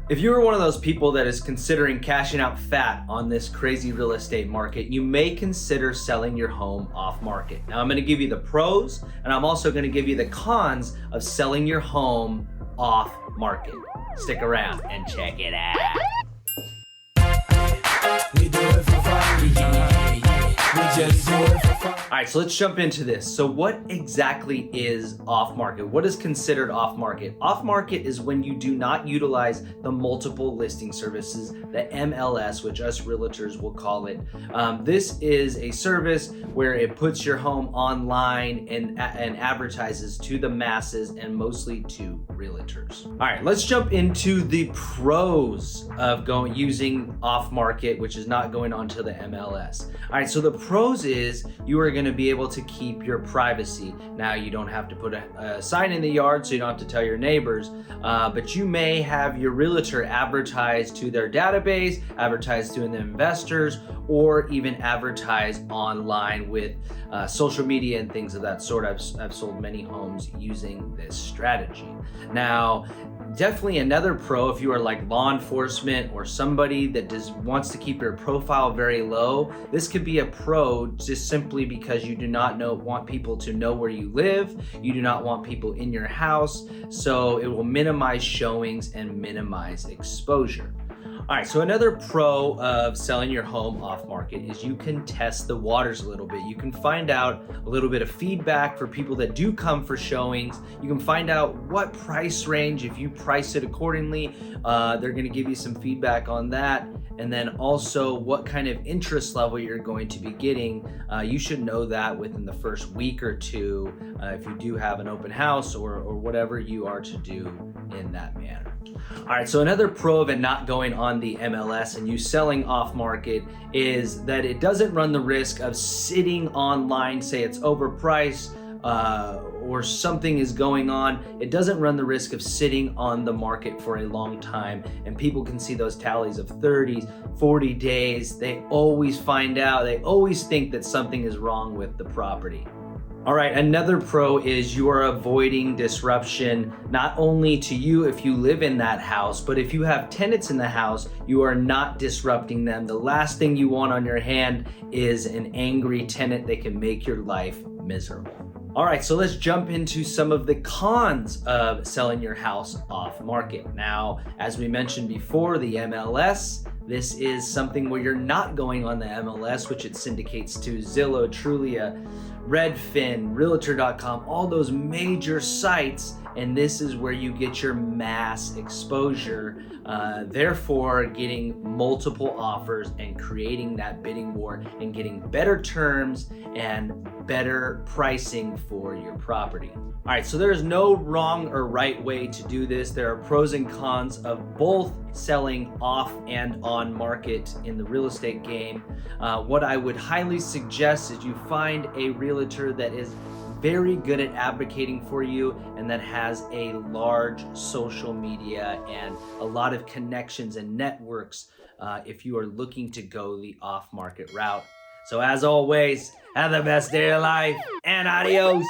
If you are one of those people that is considering cashing out fat on this crazy real estate market, you may consider selling your home off market. Now I'm going to give you the pros, and I'm also going to give you the cons of selling your home off market. Stick around and check it out. We do it for fun. We just do it for fun. All right, so let's jump into this. So what exactly is off market? What is considered off market? Off market is when you do not utilize the multiple listing services, the MLS, which us realtors will call it. This is a service where it puts your home online and advertises to the masses and mostly to realtors. All right, let's jump into the pros of using off market, which is not going onto the MLS. All right, so the pros is you are going to be able to keep your privacy. Now, you don't have to put a sign in the yard, so you don't have to tell your neighbors, but you may have your realtor advertise to their database, advertise to the investors, or even advertise online with social media and things of that sort. I've sold many homes using this strategy. Now, definitely another pro if you are like law enforcement or somebody that wants to keep your profile very low. This could be a pro just simply because you do not want people to know where you live. You do not want people in your house, so it will minimize showings and minimize exposure. All right, so another pro of selling your home off market is you can test the waters a little bit. You can find out a little bit of feedback for people that do come for showings. You can find out what price range, if you price it accordingly, they're gonna give you some feedback on that. And then also what kind of interest level you're going to be getting. You should know that within the first week or two if you do have an open house or whatever you are to do in that manner. All right, so another pro of it not going on the MLS and you selling off market is that it doesn't run the risk of sitting online, say it's overpriced, or something is going on. It doesn't run the risk of sitting on the market for a long time, and people can see those tallies of 30, 40 days. They always find out, they always think that something is wrong with the property. All right, another pro is you are avoiding disruption, not only to you if you live in that house, but if you have tenants in the house, you are not disrupting them. The last thing you want on your hand is an angry tenant that can make your life miserable. All right, so let's jump into some of the cons of selling your house off market. Now, as we mentioned before, the MLS, this is something where you're not going on the MLS, which it syndicates to Zillow, Trulia, Redfin, Realtor.com, all those major sites, and this is where you get your mass exposure, therefore getting multiple offers and creating that bidding war and getting better terms and better pricing for your property. All right, so there is no wrong or right way to do this. There are pros and cons of both selling off and on market in the real estate game. What I would highly suggest is you find a realtor that is very good at advocating for you and that has a large social media and a lot of connections and networks if you are looking to go the off-market route. So as always, have the best day of your life and adios.